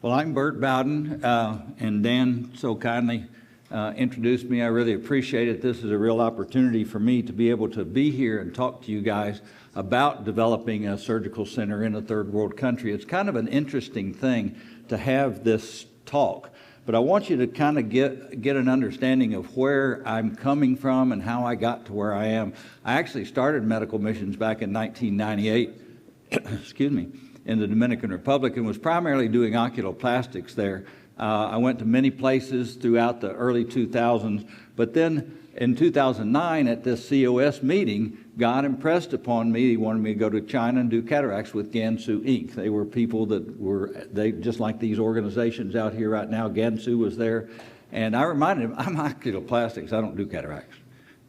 Well, I'm Bert Bowden, and Dan so kindly introduced me. I really appreciate it. This is a real opportunity for me to be able to be here and talk to you guys about developing a surgical center in a third world country. It's kind of an interesting thing to have this talk, but I want you to kind of get an understanding of where I'm coming from and how I got to where I am. I actually started medical missions back in 1998, excuse me, in the Dominican Republic, and was primarily doing oculoplastics there. I went to many places throughout the early 2000s, but then in 2009 at this COS meeting, God impressed upon me, He wanted me to go to China and do cataracts with Gansu Inc. They were people that were, just like these organizations out here right now. Gansu was there, and I reminded him, I'm oculoplastics, I don't do cataracts.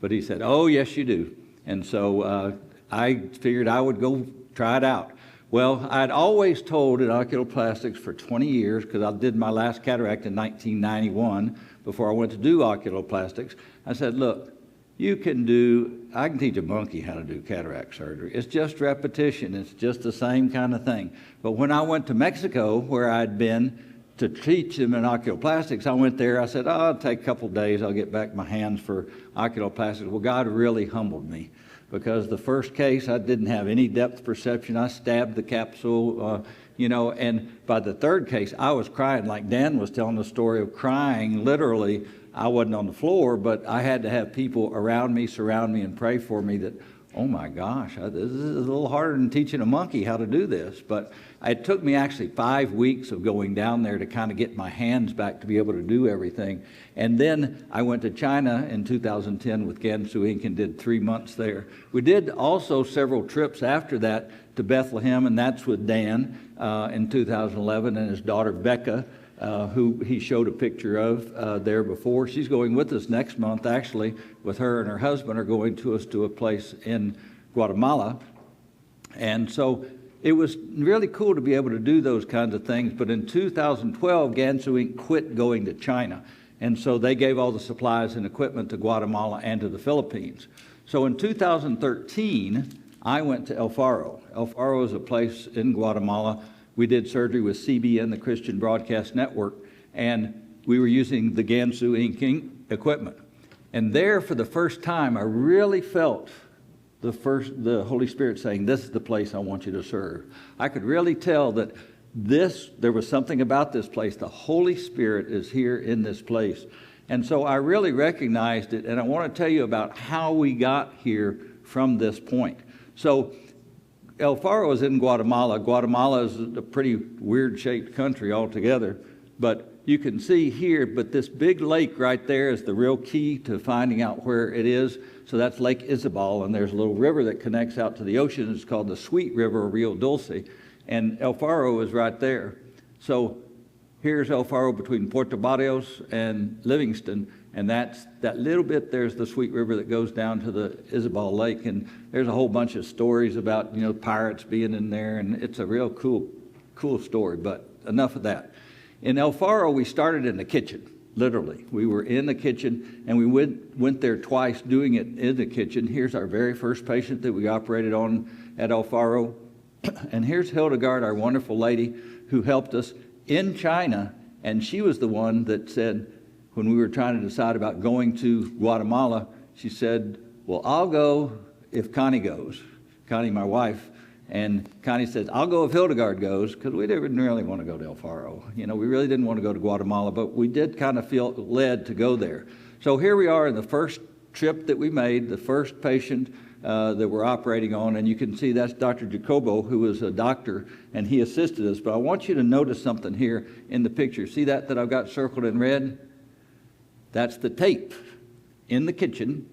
But he said, oh yes you do. And so I figured I would go try it out. Well, I'd always told at oculoplastics for 20 years, because I did my last cataract in 1991 before I went to do oculoplastics. I said, look, I can teach a monkey how to do cataract surgery. It's just repetition. It's just the same kind of thing. But when I went to Mexico, where I'd been to teach them in oculoplastics, I went there. I said, oh, I'll take a couple days. I'll get back my hands for oculoplastics. Well, God really humbled me, because the first case, I didn't have any depth perception. I stabbed the capsule, and by the third case, I was crying. Like Dan was telling the story of crying, literally. I wasn't on the floor, but I had to have people around me, surround me, and pray for me that, oh my gosh, this is a little harder than teaching a monkey how to do this. But it took me actually 5 weeks of going down there to kind of get my hands back to be able to do everything. And then I went to China in 2010 with Gansu Inc. and did 3 months there. We did also several trips after that to Bethlehem, and that's with Dan in 2011, and his daughter Becca, who he showed a picture of there before. She's going with us next month, actually, with her and her husband are going to us to a place in Guatemala. And so it was really cool to be able to do those kinds of things. But in 2012, Gansu Inc. quit going to China. And so they gave all the supplies and equipment to Guatemala and to the Philippines. So in 2013, I went to El Faro. El Faro is a place in Guatemala. We did surgery with CBN, the Christian Broadcast Network, and we were using the Gansu Inc. equipment. And there, for the first time, I really felt the Holy Spirit saying, this is the place I want you to serve. I could really tell that there was something about this place. The Holy Spirit is here in this place. And so I really recognized it, and I want to tell you about how we got here from this point. So El Faro is in Guatemala. Guatemala is a pretty weird-shaped country altogether, but you can see here, but this big lake right there is the real key to finding out where it is. So that's Lake Isabel, and there's a little river that connects out to the ocean. It's called the Sweet River, or Rio Dulce, and El Faro is right there. So here's El Faro between Puerto Barrios and Livingston, and that little bit, there's the Sweet River that goes down to the Isabel Lake, and there's a whole bunch of stories about, pirates being in there, and it's a real cool story, but enough of that. In El Faro, we started in the kitchen, literally. We were in the kitchen, and we went there twice doing it in the kitchen. Here's our very first patient that we operated on at El Faro, and here's Hildegard, our wonderful lady, who helped us in China, and she was the one that said, when we were trying to decide about going to Guatemala, she said, well, I'll go if Connie goes. Connie, my wife. And Connie said, I'll go if Hildegard goes, because we didn't really want to go to El Faro. We really didn't want to go to Guatemala, but we did kind of feel led to go there. So here we are in the first trip that we made, the first patient that we're operating on, and you can see that's Dr. Jacobo, who is a doctor, and he assisted us. But I want you to notice something here in the picture. See that I've got circled in red? That's the tape in the kitchen,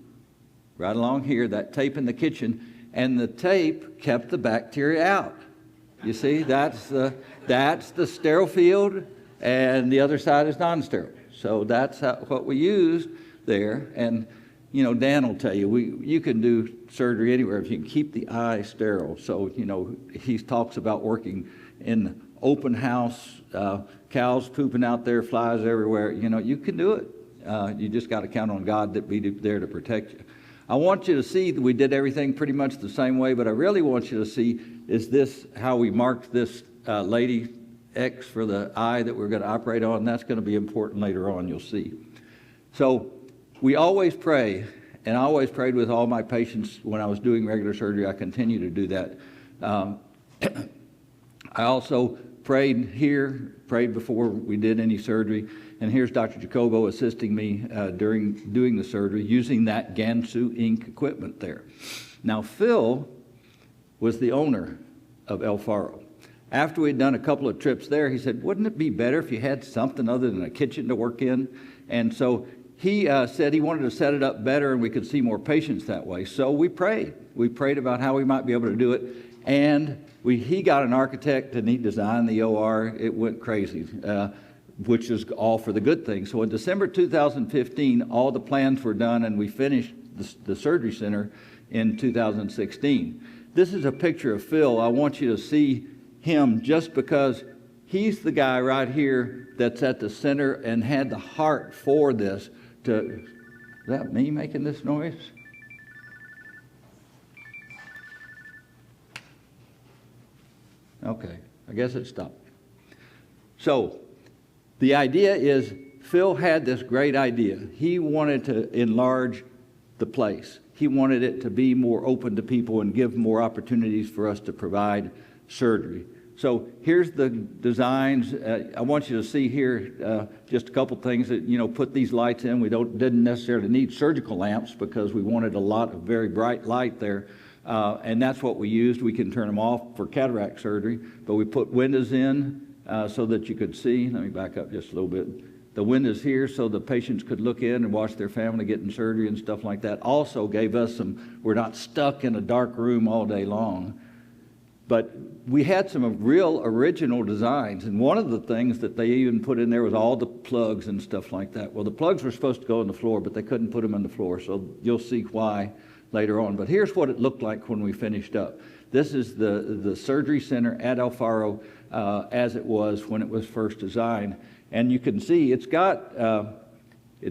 right along here, that tape in the kitchen, and the tape kept the bacteria out. You see, that's the sterile field, and the other side is non-sterile. So that's what we used there, and Dan will tell you, you can do surgery anywhere if you can keep the eye sterile. So, he talks about working in open house, cows pooping out there, flies everywhere. You can do it. You just got to count on God to be there to protect you. I want you to see that we did everything pretty much the same way, but I really want you to see is this how we marked this lady X for the eye that we're going to operate on. That's going to be important later on, you'll see. So we always pray, and I always prayed with all my patients when I was doing regular surgery. I continue to do that. I also prayed here, prayed before we did any surgery, and here's Dr. Jacobo assisting me during doing the surgery using that Gansu ink equipment there. Now, Phil was the owner of El Faro. After we'd done a couple of trips there, he said, wouldn't it be better if you had something other than a kitchen to work in? And so he said he wanted to set it up better and we could see more patients that way. So we prayed. We prayed about how we might be able to do it. And he got an architect and he designed the OR. It went crazy, which is all for the good thing. So in December 2015, all the plans were done and we finished the surgery center in 2016. This is a picture of Phil. I want you to see him just because he's the guy right here that's at the center and had the heart for this. Is that me making this noise? Okay, I guess it stopped. So the idea is Phil had this great idea. He wanted to enlarge the place. He wanted it to be more open to people and give more opportunities for us to provide surgery. So here's the designs. I want you to see here just a couple things that, put these lights in. We didn't necessarily need surgical lamps because we wanted a lot of very bright light there. And that's what we used. We can turn them off for cataract surgery, but we put windows in so that you could see. Let me back up just a little bit. The windows here so the patients could look in and watch their family getting surgery and stuff like that. Also gave us we're not stuck in a dark room all day long. But we had some real original designs, and one of the things that they even put in there was all the plugs and stuff like that. Well, the plugs were supposed to go on the floor, but they couldn't put them on the floor, so you'll see why later on. But here's what it looked like when we finished up. This is the surgery center at El Faro as it was when it was first designed. And you can see it's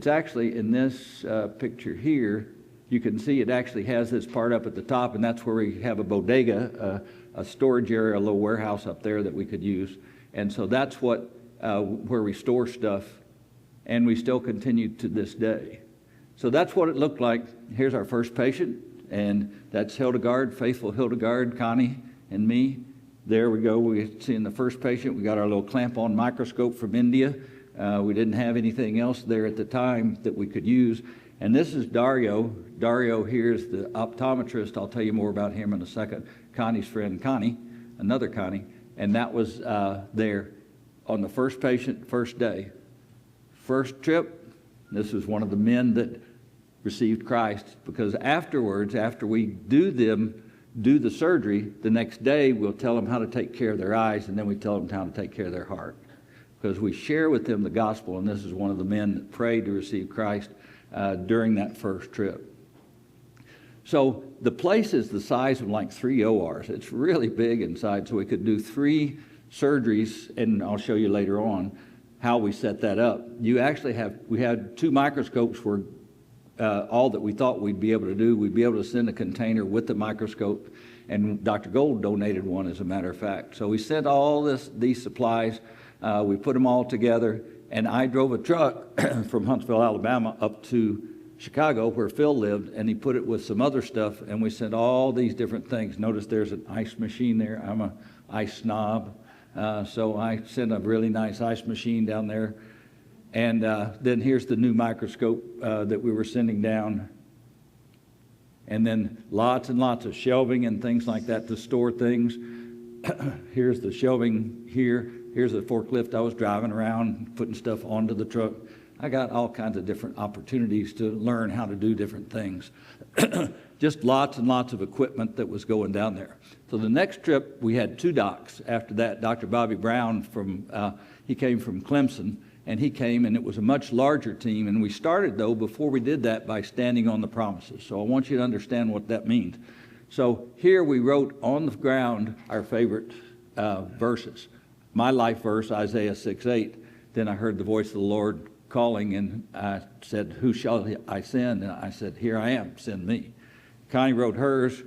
actually in this picture here, you can see it actually has this part up at the top, and that's where we have a bodega, a storage area, a little warehouse up there that we could use. And so that's where we store stuff, and we still continue to this day. So that's what it looked like. Here's our first patient, and that's Hildegard, faithful Hildegard, Connie, and me. There we go. We're seeing the first patient. We got our little clamp-on microscope from India. We didn't have anything else there at the time that we could use. And this is Dario. Dario here is the optometrist. I'll tell you more about him in a second. Connie's friend, Connie, another Connie. And that was there on the first patient, first day. First trip, this was one of the men that received Christ, because afterwards, after we do the surgery, the next day we'll tell them how to take care of their eyes, and then we tell them how to take care of their heart. Because we share with them the gospel, and this is one of the men that prayed to receive Christ during that first trip. So the place is the size of like 3 ORs. It's really big inside, so we could do 3 surgeries, and I'll show you later on how we set that up. We had 2 microscopes where all that we thought we'd be able to do, we'd be able to send a container with the microscope, and Dr. Gold donated one, as a matter of fact. So we sent all these supplies, we put them all together, and I drove a truck from Huntsville, Alabama, up to Chicago, where Phil lived, and he put it with some other stuff, and we sent all these different things. Notice there's an ice machine there. I'm an ice snob, so I sent a really nice ice machine down there. And then here's the new microscope that we were sending down. And then lots and lots of shelving and things like that to store things. Here's the shelving here. Here's the forklift I was driving around, putting stuff onto the truck. I got all kinds of different opportunities to learn how to do different things. Just lots and lots of equipment that was going down there. So the next trip, we had 2 docs. After that, Dr. Bobby Brown, he came from Clemson, and he came, and it was a much larger team. And we started, though, before we did that, by standing on the promises. So I want you to understand what that means. So here we wrote on the ground our favorite verses. My life verse, Isaiah 6:8. Then I heard the voice of the Lord calling, and I said, who shall I send? And I said, here I am, send me. Connie wrote hers.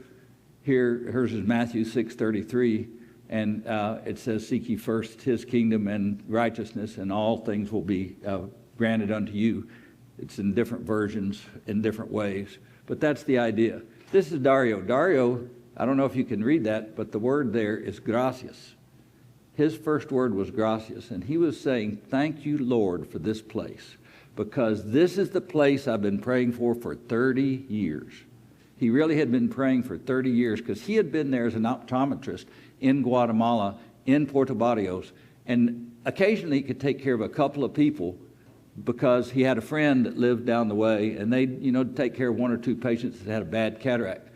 Hers is Matthew 6:33. And it says, seek ye first his kingdom and righteousness, and all things will be granted unto you. It's in different versions, in different ways. But that's the idea. This is Dario. Dario, I don't know if you can read that, but the word there is gracias. His first word was gracias, and he was saying, thank you, Lord, for this place, because this is the place I've been praying for 30 years. He really had been praying for 30 years because he had been there as an optometrist in Guatemala, in Puerto Barrios, and occasionally he could take care of a couple of people because he had a friend that lived down the way, and they'd take care of one or two patients that had a bad cataract.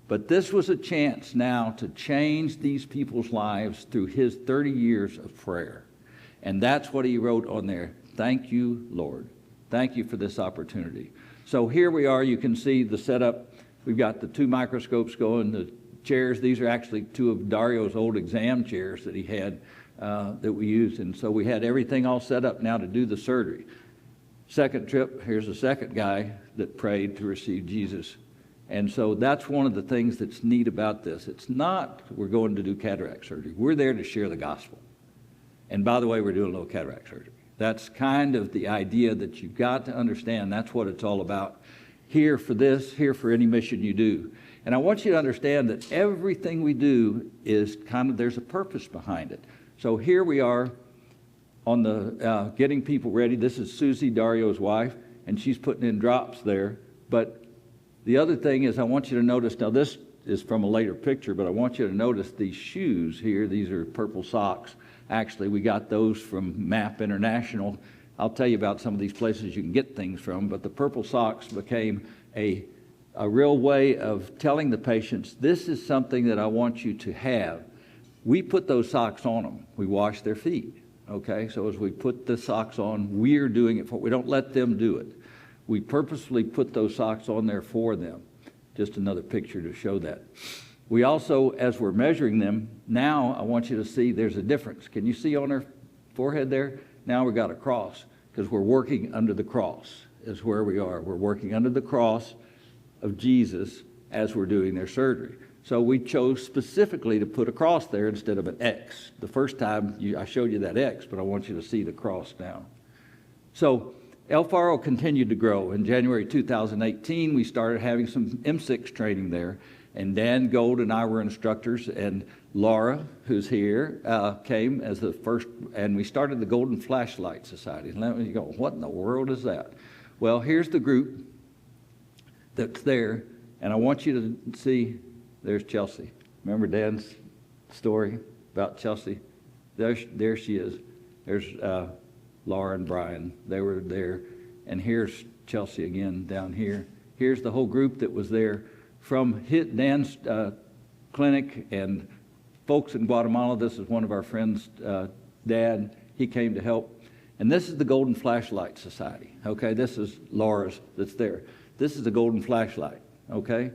But this was a chance now to change these people's lives through his 30 years of prayer. And that's what he wrote on there. Thank you, Lord. Thank you for this opportunity. So here we are. You can see the setup. We've got the 2 microscopes going, the chairs. These are actually 2 of Dario's old exam chairs that he had that we used. And so we had everything all set up now to do the surgery. Second trip, here's the second guy that prayed to receive Jesus. And so that's one of the things that's neat about this. It's not we're going to do cataract surgery. We're there to share the gospel. And by the way, we're doing a little cataract surgery. That's kind of the idea that you've got to understand. That's what it's all about. Here for this, here for any mission you do. And I want you to understand that everything we do is there's a purpose behind it. So here we are on the getting people ready. This is Susie, Dario's wife, and she's putting in drops there. But the other thing is I want you to notice, now this is from a later picture, but I want you to notice these shoes here. These are purple socks. Actually, we got those from MAP International. I'll tell you about some of these places you can get things from, but the purple socks became a real way of telling the patients, this is something that I want you to have. We put those socks on them. We wash their feet, okay? So as we put the socks on, we're doing it we don't let them do it. We purposefully put those socks on there for them. Just another picture to show that. We also, as we're measuring them, now I want you to see there's a difference. Can you see on her forehead there? Now we've got a cross because we're working under the cross is where we are. We're working under the cross of Jesus as we're doing their surgery. So we chose specifically to put a cross there instead of an X. The first time I showed you that X, but I want you to see the cross now. So El Faro continued to grow. In January 2018, we started having some M6 training there, and Dan Gold and I were instructors, and Laura, who's here, came as the first, and we started the Golden Flashlight Society. And you go, what in the world is that? Well, here's the group that's there, and I want you to see, there's Chelsea. Remember Dan's story about Chelsea? There she is. There's Laura and Brian, they were there. And here's Chelsea again down here. Here's the whole group that was there from Dan's clinic and folks in Guatemala. This is one of our friends' dad. He came to help. And this is the Golden Flashlight Society, okay? This is Laura's that's there. This is the Golden Flashlight, okay?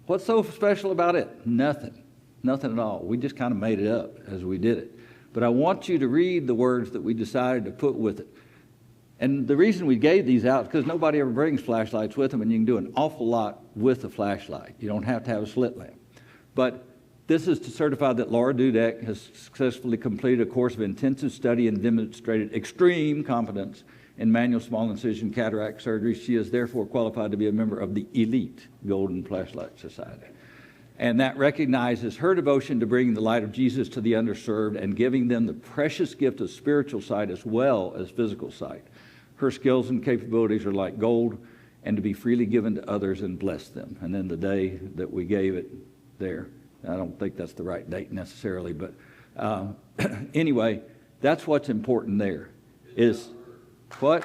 What's so special about it? Nothing at all. We just kind of made it up as we did it. But I want you to read the words that we decided to put with it. And the reason we gave these out is because nobody ever brings flashlights with them, and you can do an awful lot with a flashlight. You don't have to have a slit lamp. But this is to certify that Laura Dudek has successfully completed a course of intensive study and demonstrated extreme competence in manual small incision cataract surgery. She is therefore qualified to be a member of the elite Golden Flashlight Society. And that recognizes her devotion to bringing the light of Jesus to the underserved and giving them the precious gift of spiritual sight as well as physical sight. Her skills and capabilities are like gold, and to be freely given to others and bless them. And then the day that we gave it there, I don't think that's the right date necessarily, but anyway, that's what's important there is what?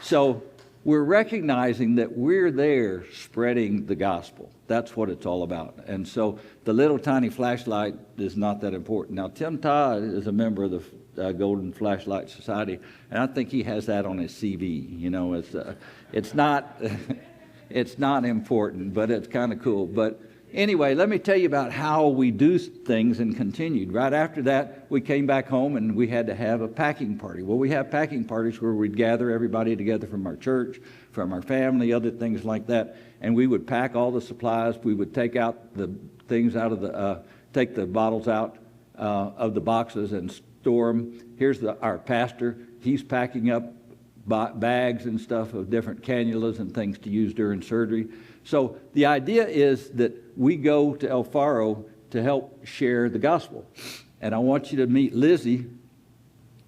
So we're recognizing that we're there spreading the gospel. That's what it's all about. And so the little tiny flashlight is not that important. Now, Tim Todd is a member of the Golden Flashlight Society, and I think he has that on his CV. You know, it's not it's not important, but it's kind of cool. But anyway, let me tell you about how we do things and continued. Right after that, we came back home and we had to have a packing party. Well, we have packing parties where we'd gather everybody together from our church, from our family, other things like that, and we would pack all the supplies. We would take out the things out of the, take the bottles out of the boxes and store them. Here's our pastor. He's packing up bags and stuff of different cannulas and things to use during surgery. So the idea is that we go to El Faro to help share the gospel. And I want you to meet Lizzie.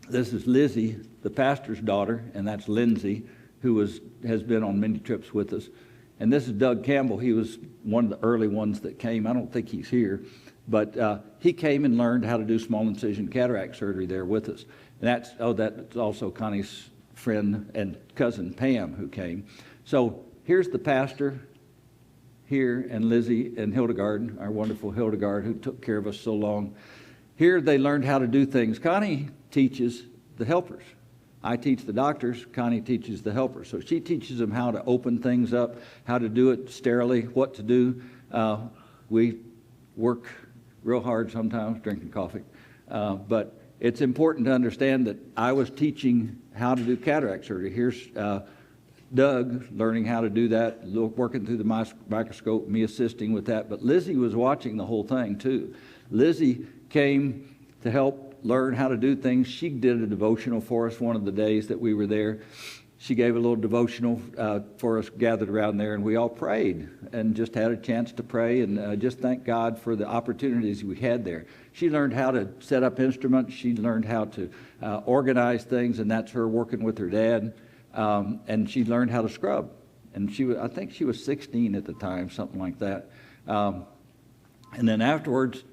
This is Lizzie, the pastor's daughter, and that's Lindsay, who has been on many trips with us. And this is Doug Campbell. He was one of the early ones that came. I don't think he's here. But he came and learned how to do small incision cataract surgery there with us. And that's also Connie's friend and cousin Pam who came. So here's the pastor here, and Lizzie and Hildegard, our wonderful Hildegard, who took care of us so long. Here they learned how to do things. Connie teaches the helpers. I teach the doctors. Connie teaches the helpers. So she teaches them how to open things up, how to do it sterilely, what to do. We work real hard sometimes drinking coffee. But it's important to understand that I was teaching how to do cataract surgery. Here's Doug learning how to do that, working through the microscope, me assisting with that. But Lizzie was watching the whole thing too. Lizzie came to help learn how to do things. She did a devotional for us one of the days that we were there. She gave a little devotional for us gathered around there, and we all prayed and just had a chance to pray and just thank God for the opportunities we had there. She learned how to set up instruments. She learned how to organize things, and that's her working with her dad. And she learned how to scrub. And I think she was 16 at the time, something like that. And then afterwards,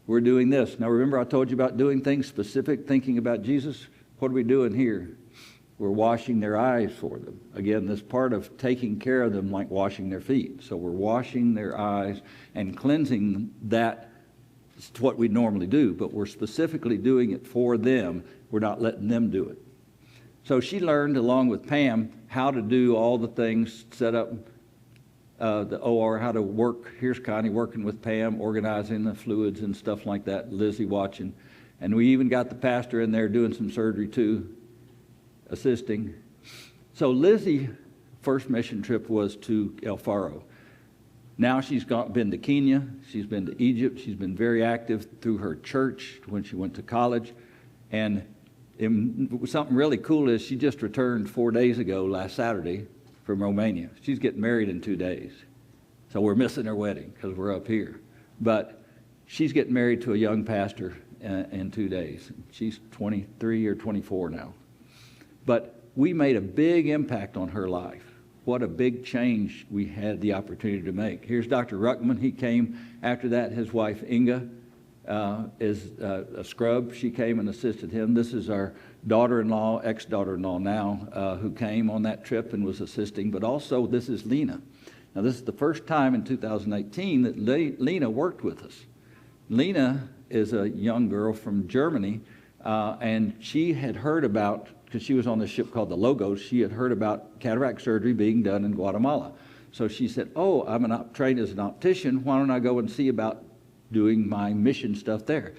we're doing this. Now remember I told you about doing things specific, thinking about Jesus? What are we doing here? We're washing their eyes for them. Again, this part of taking care of them like washing their feet. So we're washing their eyes and cleansing that. It's what we normally do, but we're specifically doing it for them. We're not letting them do it. So she learned, along with Pam, how to do all the things, set up the OR, how to work. Here's Connie working with Pam, organizing the fluids and stuff like that, Lizzie watching. And we even got the pastor in there doing some surgery too, assisting. So Lizzie's first mission trip was to El Faro. Now she's been to Kenya, she's been to Egypt, she's been very active through her church when she went to college. And something really cool is she just returned 4 days ago, last Saturday, from Romania. She's getting married in 2 days. So we're missing her wedding because we're up here. But she's getting married to a young pastor in 2 days. She's 23 or 24 now. But we made a big impact on her life. What a big change we had the opportunity to make. Here's Dr. Ruckman. He came after that. His wife, Inga, is a scrub. She came and assisted him. This is our daughter-in-law, ex-daughter-in-law now, who came on that trip and was assisting. But also, this is Lena. Now, this is the first time in 2018 that Lena worked with us. Lena is a young girl from Germany, and she had heard about, because she was on this ship called the Logos, she had heard about cataract surgery being done in Guatemala. So she said, oh, I'm trained as an optician. Why don't I go and see about doing my mission stuff there?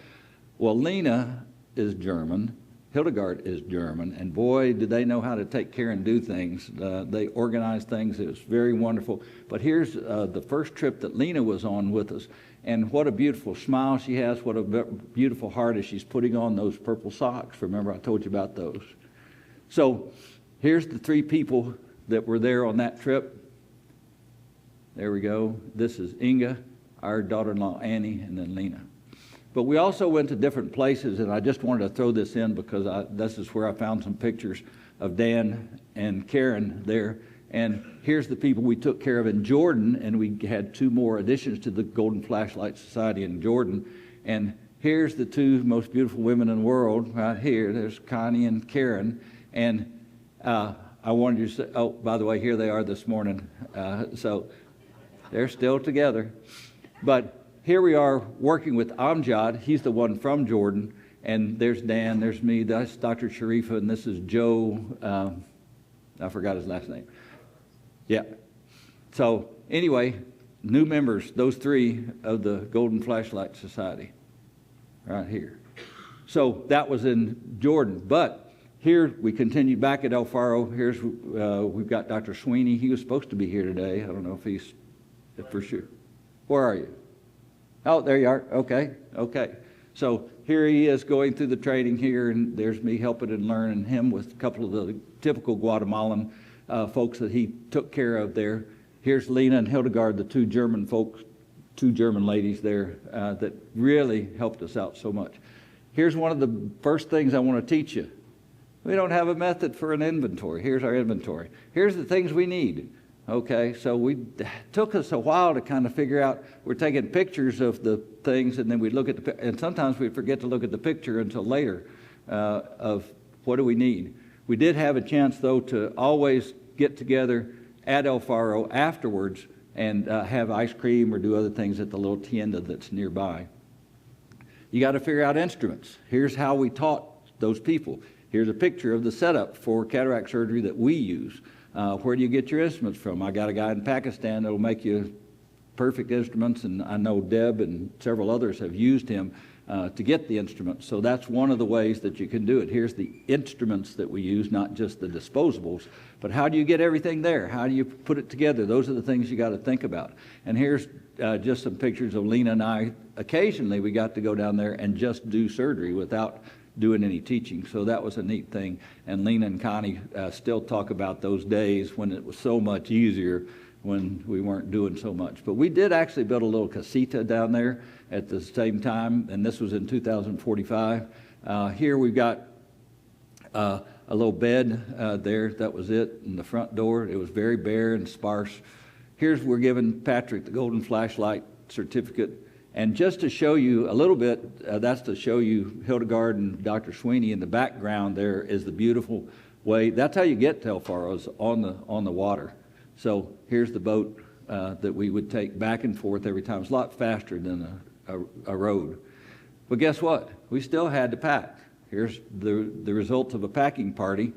Well, Lena is German. Hildegard is German. And boy, do they know how to take care and do things. They organize things. It was very wonderful. But here's the first trip that Lena was on with us. And what a beautiful smile she has. What a beautiful heart as she's putting on those purple socks. Remember, I told you about those. So here's the three people that were there on that trip. There we go. This is Inga, our daughter-in-law Annie, and then Lena. But we also went to different places, and I just wanted to throw this in because this is where I found some pictures of Dan and Karen there. And here's the people we took care of in Jordan, and we had 2 more additions to the Golden Flashlight Society in Jordan. And here's the 2 most beautiful women in the world right here. There's Connie and Karen. And I wanted you to say, oh, by the way, here they are this morning. So they're still together. But here we are working with Amjad. He's the one from Jordan. And there's Dan, there's me, that's Dr. Sharifa, and this is Joe. I forgot his last name. Yeah. So anyway, new members, those three of the Golden Flashlight Society, right here. So that was in Jordan. But here we continued back at El Faro. Here's we've got Dr. Sweeney. He was supposed to be here today. I don't know if he's for sure. Where are you? Oh, there you are. Okay, okay. So here he is going through the training here, and there's me helping and learning him with a couple of the typical Guatemalan folks that he took care of there. Here's Lena and Hildegard, the two German folks, two German ladies there that really helped us out so much. Here's one of the first things I want to teach you. We don't have a method for an inventory. Here's our inventory. Here's the things we need. Okay, so it took us a while to kind of figure out, we're taking pictures of the things, and then we look at and sometimes we forget to look at the picture until later of what do we need. We did have a chance, though, to always get together at El Faro afterwards and have ice cream or do other things at the little tienda that's nearby. You got to figure out instruments. Here's how we taught those people. Here's a picture of the setup for cataract surgery that we use. Where do you get your instruments from? I got a guy in Pakistan that'll make you perfect instruments, and I know Deb and several others have used him to get the instruments. So that's one of the ways that you can do it. Here's the instruments that we use, not just the disposables, but how do you get everything there? How do you put it together? Those are the things you got to think about. And here's just some pictures of Lena and I. Occasionally we got to go down there and just do surgery without doing any teaching, so that was a neat thing. And Lena and Connie still talk about those days when it was so much easier when we weren't doing so much. But we did actually build a little casita down there at the same time, and this was in 2045. Here we've got a little bed there. That was it in the front door. It was very bare and sparse. Here's we're giving Patrick the Golden Flashlight certificate. And just to show you a little bit, that's to show you Hildegard and Dr. Sweeney in the background. There is the beautiful way. That's how you get to El Faro, is on the water. So here's the boat that we would take back and forth every time. It's a lot faster than a road. But guess what? We still had to pack. Here's the results of a packing party.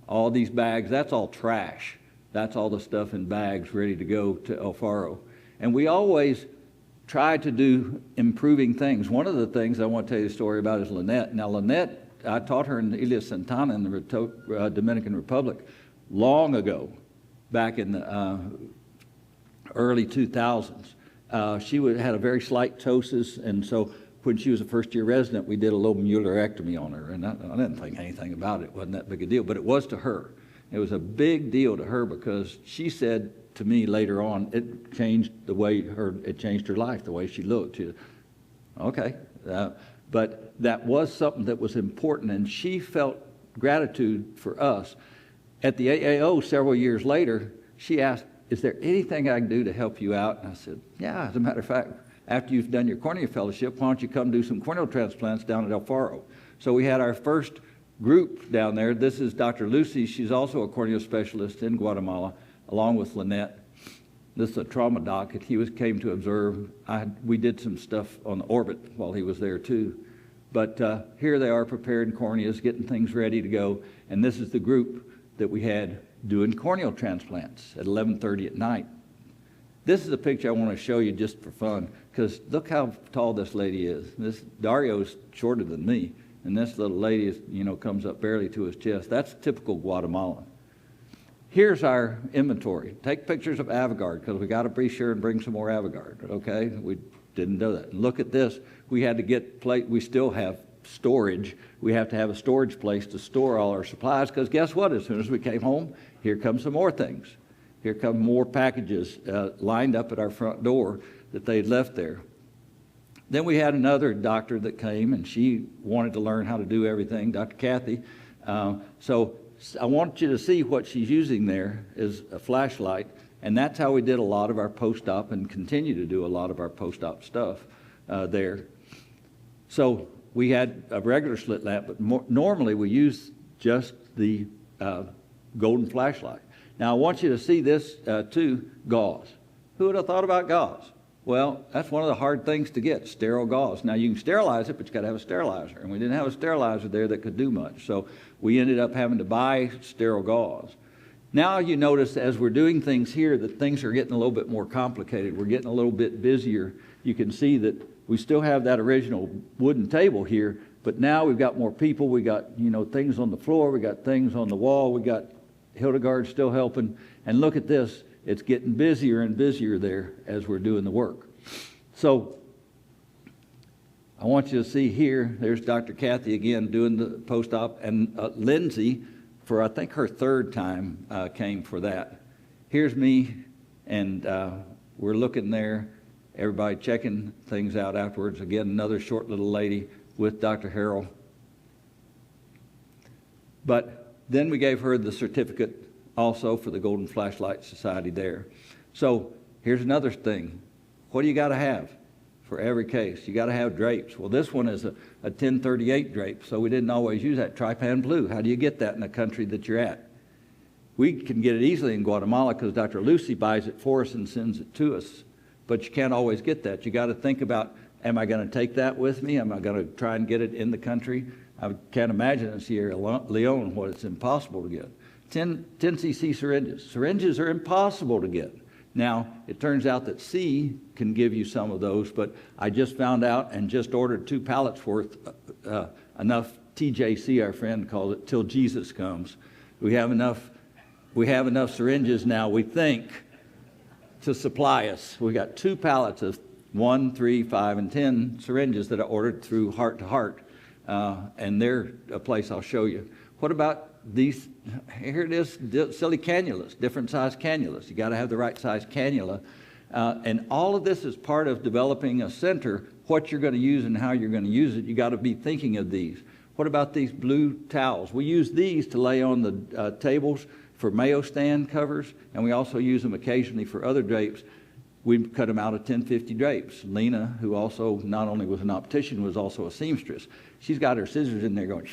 All these bags, that's all trash. That's all the stuff in bags ready to go to El Faro. And we always try to do improving things. One of the things I want to tell you a story about is Lynette. Now, Lynette, I taught her in Isla Santana in the Dominican Republic long ago, back in the early 2000s. She had a very slight ptosis, and so when she was a first-year resident, we did a little muellerectomy on her, and I didn't think anything about it. It wasn't that big a deal, but it was to her. It was a big deal to her because she said to me later on, it changed it changed her life, the way she looked. Okay, but that was something that was important, and she felt gratitude for us. At the AAO several years later, she asked, is there anything I can do to help you out? And I said, yeah, as a matter of fact, after you've done your cornea fellowship, why don't you come do some corneal transplants down at El Faro? So we had our first group down there. This is Dr. Lucy. She's also a corneal specialist in Guatemala, along with Lynette. This is a trauma doc that he came to observe. We did some stuff on the orbit while he was there too. But here they are preparing corneas, getting things ready to go. And this is the group that we had doing corneal transplants at 11:30 at night. This is a picture I want to show you just for fun, because look how tall this lady is. Dario's shorter than me, and this little lady is, comes up barely to his chest. That's typical Guatemalan. Here's our inventory. Take pictures of Avogard, because we got to be sure and bring some more Avogard, okay? We didn't do that. And look at this. We had to get we still have storage. We have to have a storage place to store all our supplies, because guess what? As soon as we came home, here come some more things. Here come more packages lined up at our front door that they'd left there. Then we had another doctor that came, and she wanted to learn how to do everything, Dr. Kathy. So I want you to see what she's using there is a flashlight, and that's how we did a lot of our post-op and continue to do a lot of our post-op stuff there. So we had a regular slit lamp, but normally we use just the golden flashlight. Now I want you to see this too, gauze. Who would have thought about gauze? Well, that's one of the hard things to get, sterile gauze. Now, you can sterilize it, but you got to have a sterilizer. And we didn't have a sterilizer there that could do much. So we ended up having to buy sterile gauze. Now you notice as we're doing things here that things are getting a little bit more complicated. We're getting a little bit busier. You can see that we still have that original wooden table here, but now we've got more people. We got, things on the floor. We got things on the wall. We got Hildegard still helping. And look at this. It's getting busier and busier there as we're doing the work. So I want you to see here, there's Dr. Kathy again doing the post-op, and Lindsay, for I think her third time, came for that. Here's me, and we're looking there, everybody checking things out afterwards. Again, another short little lady with Dr. Harrell. But then we gave her the certificate also for the Golden Flashlight Society there. So here's another thing. What do you got to have for every case? You got to have drapes. Well, this one is a 1038 drape, so we didn't always use that trypan blue. How do you get that in the country that you're at? We can get it easily in Guatemala because Dr. Lucy buys it for us and sends it to us. But you can't always get that. You got to think about, am I going to take that with me? Am I going to try and get it in the country? I can't imagine in Sierra Leone what it's impossible to get. 10cc syringes. Syringes are impossible to get. Now, it turns out that C can give you some of those, but I just found out and just ordered 2 pallets worth, enough, TJC, our friend called it, till Jesus comes. We have enough syringes now, we think, to supply us. We got 2 pallets of 1, 3, 5, and 10 syringes that I ordered through Heart to Heart, and they're a place I'll show you. What about these? Here it is, silly cannulas, different size cannulas. You got to have the right size cannula. And all of this is part of developing a center, what you're going to use and how you're going to use it. You got to be thinking of these. What about these blue towels? We use these to lay on the tables for Mayo stand covers, and we also use them occasionally for other drapes. We cut them out of 1050 drapes. Lena, who also not only was an optician, was also a seamstress. She's got her scissors in there going,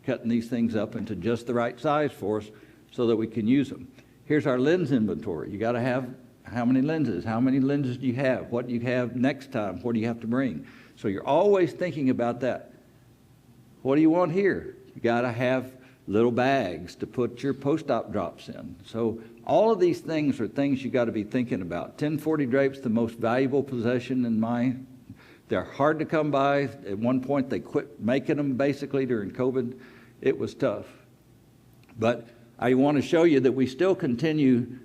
cutting these things up into just the right size for us so that we can use them. Here's our lens inventory. You got to have how many lenses? How many lenses do you have? What do you have next time? What do you have to bring? So you're always thinking about that. What do you want here? You got to have little bags to put your post-op drops in. So all of these things are things you got to be thinking about. 1040 drapes, the most valuable possession in mine. They're hard to come by. At one point, they quit making them basically during COVID. It was tough. But I want to show you that we still continued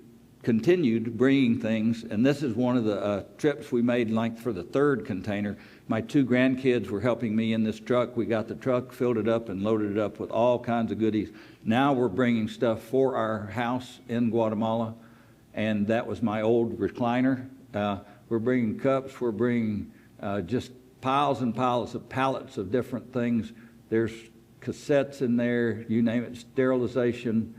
bringing things, and this is one of the trips we made like for the 3rd container. My 2 grandkids were helping me in this truck. We got the truck, filled it up, and loaded it up with all kinds of goodies. Now we're bringing stuff for our house in Guatemala, and that was my old recliner. We're bringing cups. We're bringing just piles and piles of pallets of different things. There's cassettes in there, you name it, sterilization,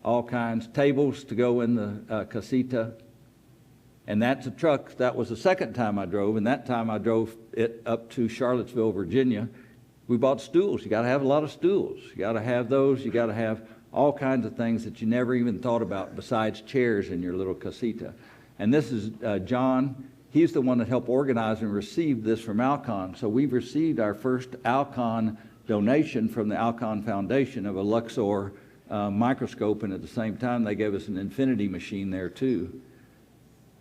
all kinds, tables to go in the casita. And that's a truck. That was the 2nd time I drove, and that time I drove it up to Charlottesville, Virginia. We bought stools. You got to have a lot of stools. You got to have those. You got to have all kinds of things that you never even thought about besides chairs in your little casita. And this is John. He's the one that helped organize and receive this from Alcon. So we've received our first Alcon donation from the Alcon Foundation of a Luxor microscope, and at the same time they gave us an infinity machine there too.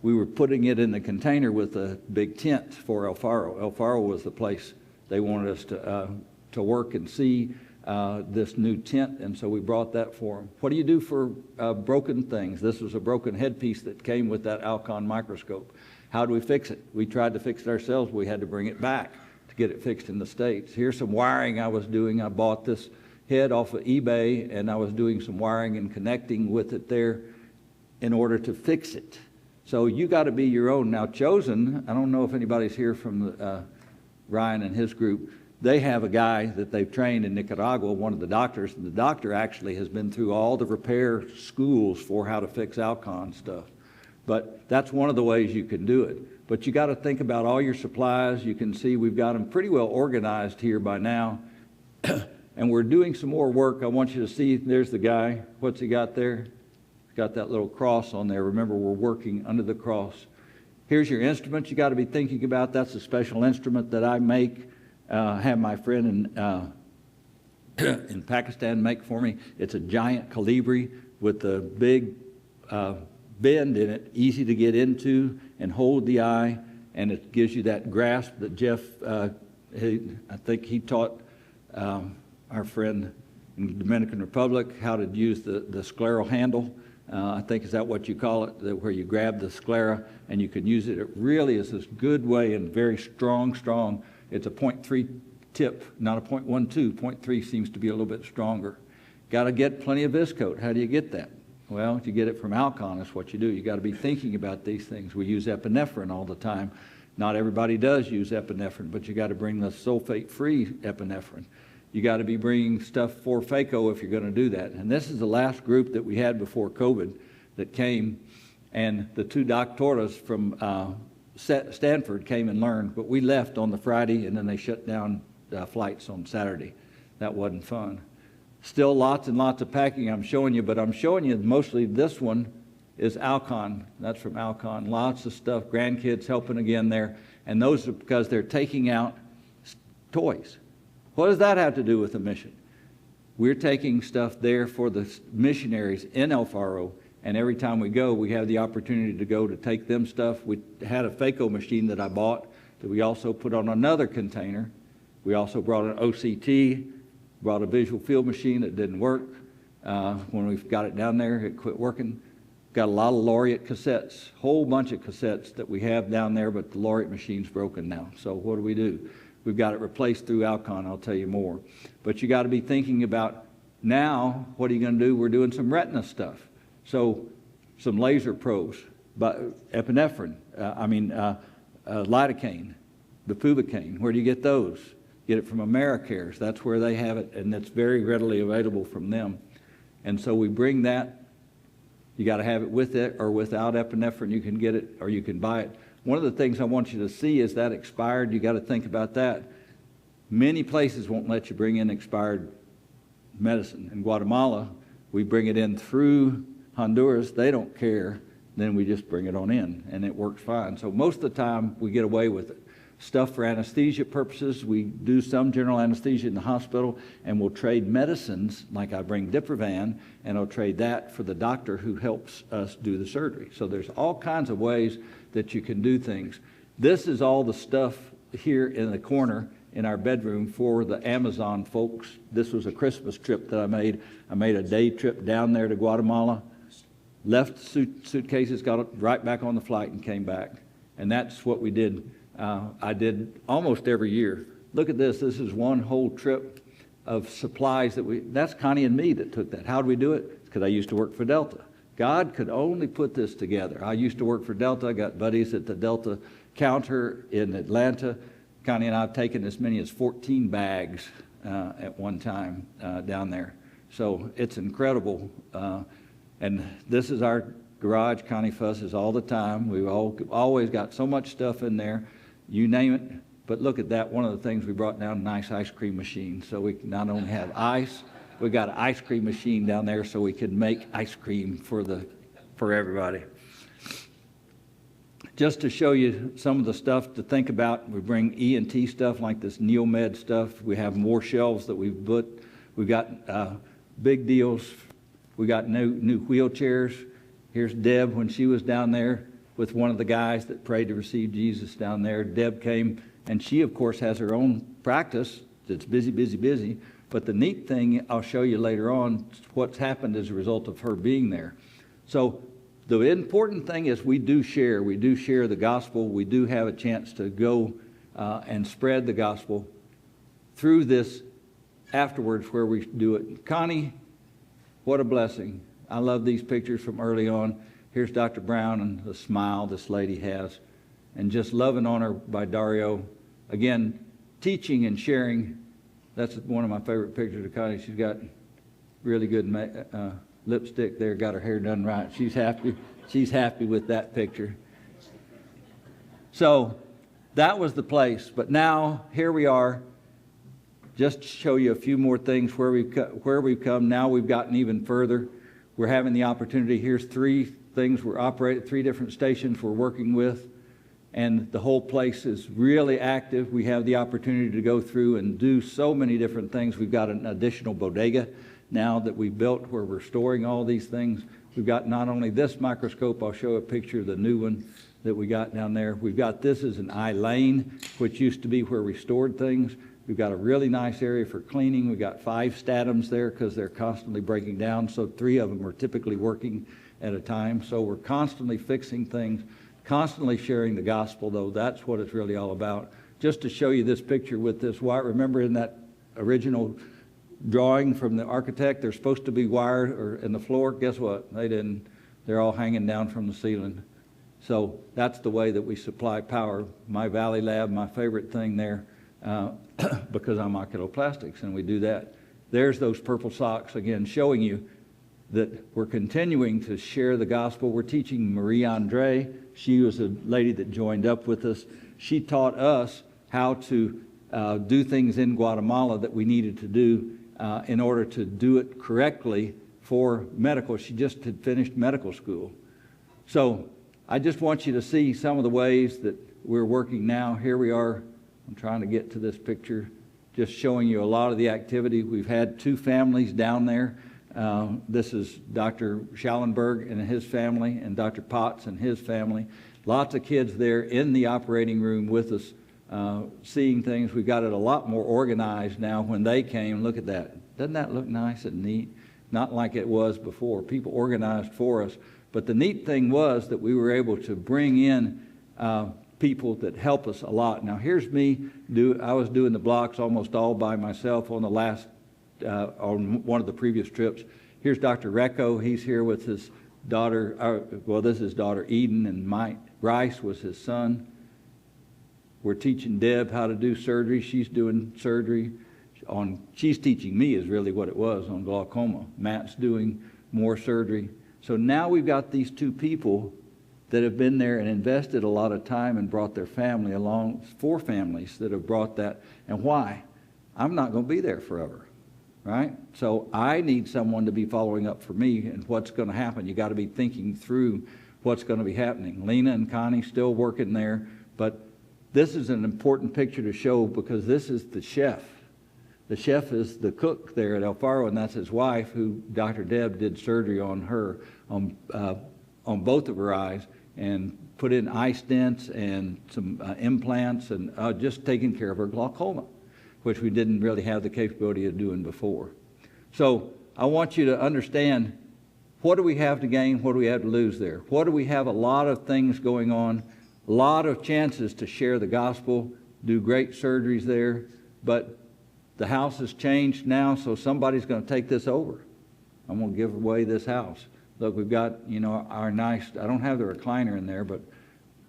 We were putting it in the container with a big tent for El Faro. El Faro was the place they wanted us to work and see this new tent, and so we brought that for them. What do you do for broken things? This was a broken headpiece that came with that Alcon microscope. How do we fix it? We tried to fix it ourselves. We had to bring it back to get it fixed in the States. Here's some wiring I was doing. I bought this head off of eBay, and I was doing some wiring and connecting with it there in order to fix it. So you got to be your own. Now, Chosen, I don't know if anybody's here from Ryan and his group. They have a guy that they've trained in Nicaragua, one of the doctors, and the doctor actually has been through all the repair schools for how to fix Alcon stuff. But that's one of the ways you can do it. But you got to think about all your supplies. You can see we've got them pretty well organized here by now. And we're doing some more work. I want you to see, there's the guy. What's he got there? He's got that little cross on there. Remember, we're working under the cross. Here's your instruments you got to be thinking about. That's a special instrument that I make. Have my friend in Pakistan make for me. It's a giant colibri with a big bend in it, easy to get into and hold the eye, and it gives you that grasp that Jeff, I think he taught our friend in the Dominican Republic how to use the scleral handle. I think, is that what you call it, where you grab the sclera and you can use it. It really is this good way and very strong. It's a 0.3 tip, not a 0.12. 0.3 seems to be a little bit stronger. Got to get plenty of viscoat. How do you get that? Well, you get it from Alcon, is what you do. You got to be thinking about these things. We use epinephrine all the time. Not everybody does use epinephrine, but you got to bring the sulfate-free epinephrine. You got to be bringing stuff for phaco if you're going to do that. And this is the last group that we had before COVID that came, and the two doctoras from Stanford came and learned, but we left on the Friday, and then they shut down flights on Saturday. That wasn't fun. Still lots and lots of packing I'm showing you, but I'm showing you mostly this one is Alcon. That's from Alcon. Lots of stuff, grandkids helping again there, and those are because they're taking out toys. What does that have to do with the mission? We're taking stuff there for the missionaries in El Faro, and every time we go, we have the opportunity to go to take them stuff. We had a phaco machine that I bought that we also put on another container. We also brought an OCT, brought a visual field machine that didn't work. When we got it down there, it quit working. Got a lot of laureate cassettes, whole bunch of cassettes that we have down there, but the laureate machine's broken now. So what do? We've got it replaced through Alcon. I'll tell you more. But you got to be thinking about now, what are you going to do? We're doing some retina stuff. So some laser probes, but epinephrine, lidocaine, bupivacaine. Where do you get those? Get it from AmeriCares. That's where they have it, and it's very readily available from them. And so we bring that. You got to have it with it or without epinephrine. You can get it or you can buy it. One of the things I want you to see is that expired. You got to think about that. Many places won't let you bring in expired medicine. In Guatemala, we bring it in through Honduras. They don't care. Then we just bring it on in, and it works fine. So most of the time, we get away with it. Stuff for anesthesia purposes. We do some general anesthesia in the hospital, and we'll trade medicines, like I bring Diprovan, and I'll trade that for the doctor who helps us do the surgery. So there's all kinds of ways that you can do things. This is all the stuff here in the corner in our bedroom for the Amazon folks. This was a Christmas trip that I made. I made a day trip down there to Guatemala, left suitcases, got right back on the flight and came back. And that's what we did. I did almost every year. Look at this. This is one whole trip of supplies that's Connie and me that took that. How did we do it? Because I used to work for Delta. God could only put this together. I used to work for Delta. I got buddies at the Delta counter in Atlanta. Connie and I have taken as many as 14 bags at one time down there. So it's incredible. And this is our garage. Connie fusses all the time. We've always got so much stuff in there. You name it. But look at that. One of the things we brought down, a nice ice cream machine. So we can not only have ice, we got an ice cream machine down there so we could make ice cream for everybody. Just to show you some of the stuff to think about, we bring ENT stuff like this Neomed stuff. We have more shelves that we've put. We've got big deals. We got new wheelchairs. Here's Deb when she was down there with one of the guys that prayed to receive Jesus down there. Deb came, and she, of course, has her own practice that's busy. But the neat thing, I'll show you later on, what's happened as a result of her being there. So the important thing is we do share the gospel. We do have a chance to go and spread the gospel through this afterwards where we do it. Connie, what a blessing. I love these pictures from early on. Here's Dr. Brown and the smile this lady has. And just loving on her by Dario. Again, teaching and sharing. That's one of my favorite pictures of Connie. She's got really good lipstick there, got her hair done right. She's happy. She's happy with that picture. So that was the place. But now, here we are. Just to show you a few more things where we've come. Now we've gotten even further. We're having the opportunity. Here's 3 things we're operating, 3 different stations we're working with. and the whole place is really active. We have the opportunity to go through and do so many different things. We've got an additional bodega now that we built where we're storing all these things. We've got not only this microscope, I'll show a picture of the new one that we got down there. We've got this as an eye lane, which used to be where we stored things. We've got a really nice area for cleaning. We've got 5 statums there because they're constantly breaking down, so 3 of them are typically working at a time. So we're constantly fixing things, constantly sharing the gospel, though. That's what it's really all about. Just to show you this picture with this wire, remember in that original drawing from the architect, they're supposed to be wired or in the floor. Guess what? They didn't. They're all hanging down from the ceiling. So that's the way that we supply power. My Valley Lab, my favorite thing there, because I'm oculoplastics, and we do that. There's those purple socks, again, showing you that we're continuing to share the gospel. We're teaching Marie Andre. She was a lady that joined up with us. She taught us how to do things in Guatemala that we needed to do in order to do it correctly for medical. She just had finished medical school. So I just want you to see some of the ways that we're working now. Here we are. I'm trying to get to this picture, just showing you a lot of the activity. We've had 2 families down there. This is Dr. Schallenberg and his family, and Dr. Potts and his family. Lots of kids there in the operating room with us, seeing things. We've got it a lot more organized now. When they came, look at that. Doesn't that look nice and neat? Not like it was before. People organized for us. But the neat thing was that we were able to bring in people that help us a lot. Now here's me. I was doing the blocks almost all by myself on the last, on one of the previous trips. Here's Dr. Recco. He's here with his daughter. Well, this is his daughter Eden, and Mike Rice was his son. We're teaching Deb how to do surgery. She's doing surgery she's teaching me is really what it was on glaucoma. Matt's doing more surgery. So now we've got these 2 people that have been there and invested a lot of time and brought their family along, 4 families that have brought that. And why? I'm not going to be there forever, right? So I need someone to be following up for me and what's going to happen. You got to be thinking through what's going to be happening. Lena and Connie still working there, but this is an important picture to show because this is the chef. The chef is the cook there at El Faro, and that's his wife, who Dr. Deb did surgery on her, on both of her eyes, and put in eye stents and some implants, and just taking care of her glaucoma, which we didn't really have the capability of doing before. So I want you to understand, what do we have to gain? What do we have to lose there? What do we have? A lot of things going on, a lot of chances to share the gospel, do great surgeries there, but the house has changed now, so somebody's going to take this over. I'm going to give away this house. Look, we've got, our nice, I don't have the recliner in there, but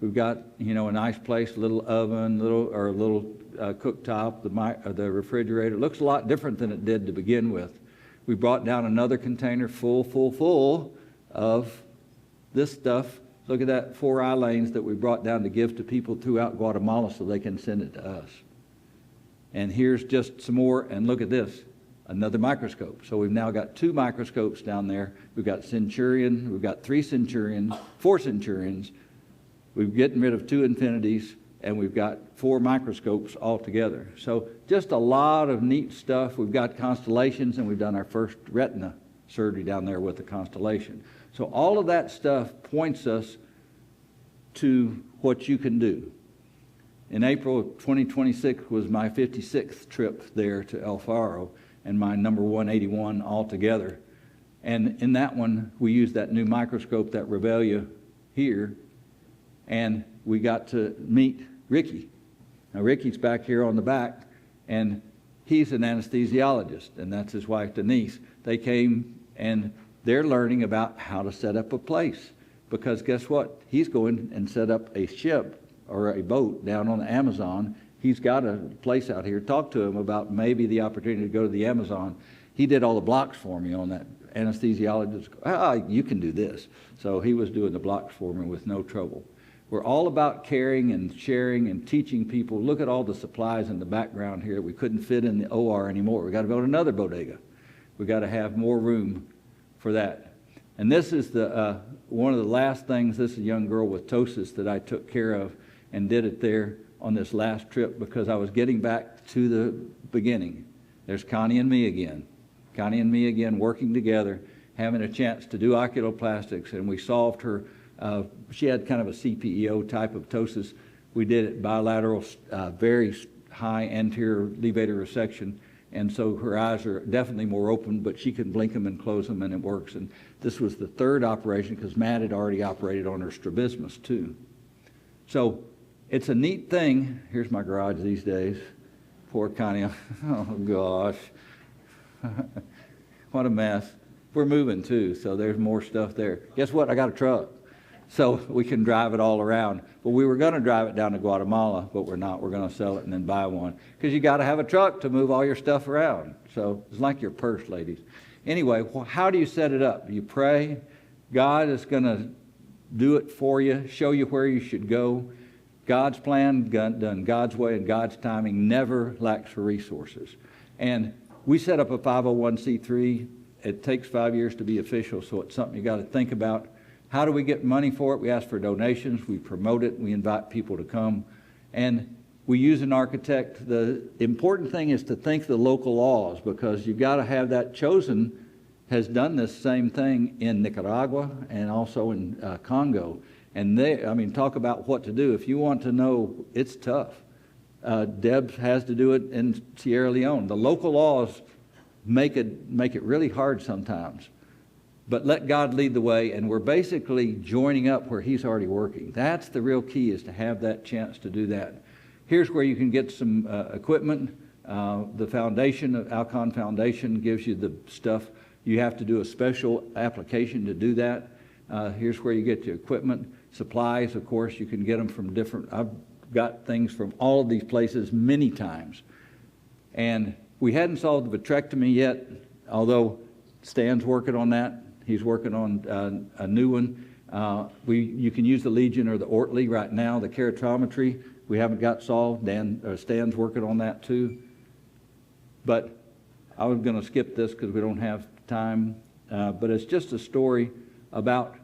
we've got, a nice place, little oven, little cooktop, the refrigerator. It looks a lot different than it did to begin with. We brought down another container full of this stuff. Look at that, 4 eye lanes that we brought down to give to people throughout Guatemala so they can send it to us. And here's just some more, and look at this, another microscope. So we've now got 2 microscopes down there. We've got Centurion, we've got 3 Centurions, 4 Centurions. We're getting rid of 2 Infinities, and we've got 4 microscopes altogether. So just a lot of neat stuff. We've got constellations, and we've done our first retina surgery down there with the constellation. So all of that stuff points us to what you can do. In April of 2026 was my 56th trip there to El Faro, and my number 181 altogether. And in that one, we used that new microscope, that Revelia here, and we got to meet Ricky. Now, Ricky's back here on the back, and he's an anesthesiologist, and that's his wife, Denise. They came, and they're learning about how to set up a place, because guess what? He's going and set up a ship or a boat down on the Amazon. He's got a place out here. Talk to him about maybe the opportunity to go to the Amazon. He did all the blocks for me on that. Anesthesiologist, you can do this. So he was doing the blocks for me with no trouble. We're all about caring and sharing and teaching people. Look at all the supplies in the background here. We couldn't fit in the OR anymore. We got to build another bodega. We got to have more room for that. And this is the one of the last things. This is a young girl with ptosis that I took care of. and did it there on this last trip because I was getting back to the beginning. There's Connie and me again. Connie and me again working together, having a chance to do oculoplastics, and we solved her. She had kind of a CPEO type of ptosis. We did it bilateral, very high anterior levator resection, and so her eyes are definitely more open, but she can blink them and close them, and it works. And this was the third operation because Matt had already operated on her strabismus too. So it's a neat thing. Here's my garage these days. Poor Connie. Oh, gosh. What a mess. We're moving too, so there's more stuff there. Guess what? I got a truck, so we can drive it all around. But we were going to drive it down to Guatemala, but we're not. We're going to sell it and then buy one because you got to have a truck to move all your stuff around. So it's like your purse, ladies. Anyway, how do you set it up? You pray. God is going to do it for you, show you where you should go. God's plan, done God's way and God's timing, never lacks for resources. And we set up a 501c3. It takes 5 years to be official, so it's something you got to think about. How do we get money for it? We ask for donations. We promote it. We invite people to come. And we use an architect. The important thing is to think the local laws, because you've got to have that. Chosen has done this same thing in Nicaragua and also in Congo. And talk about what to do. If you want to know, it's tough. Deb has to do it in Sierra Leone. The local laws make it really hard sometimes. But let God lead the way, and we're basically joining up where He's already working. That's the real key, is to have that chance to do that. Here's where you can get some equipment. The foundation, Alcon Foundation, gives you the stuff. You have to do a special application to do that. Here's where you get your equipment. Supplies, of course, you can get them from different. I've got things from all of these places many times. And we hadn't solved the vitrectomy yet, although Stan's working on that. He's working on a new one. You can use the Legion or the Ortley right now. The keratometry we haven't got solved. Stan's working on that too. But I was going to skip this because we don't have time. But it's just a story about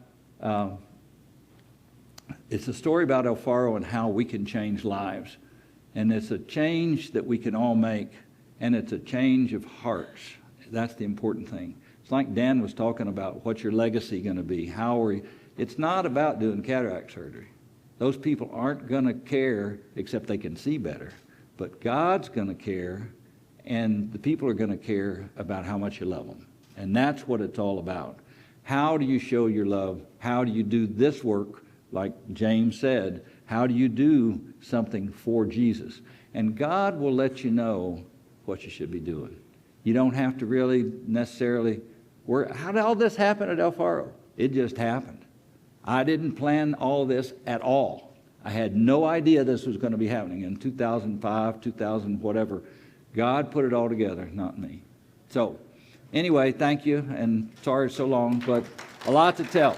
Alfaro and how we can change lives. And it's a change that we can all make, and it's a change of hearts. That's the important thing. It's like Dan was talking about, what's your legacy going to be? It's not about doing cataract surgery. Those people aren't going to care except they can see better. But God's going to care, and the people are going to care about how much you love them. And that's what it's all about. How do you show your love? How do you do this work? Like James said, how do you do something for Jesus? And God will let you know what you should be doing. You don't have to really necessarily how did all this happen at Alfaro? It just happened. I didn't plan all this at all. I had no idea this was going to be happening in 2005, 2000, whatever. God put it all together, not me. So anyway, thank you, and sorry it's so long, but a lot to tell.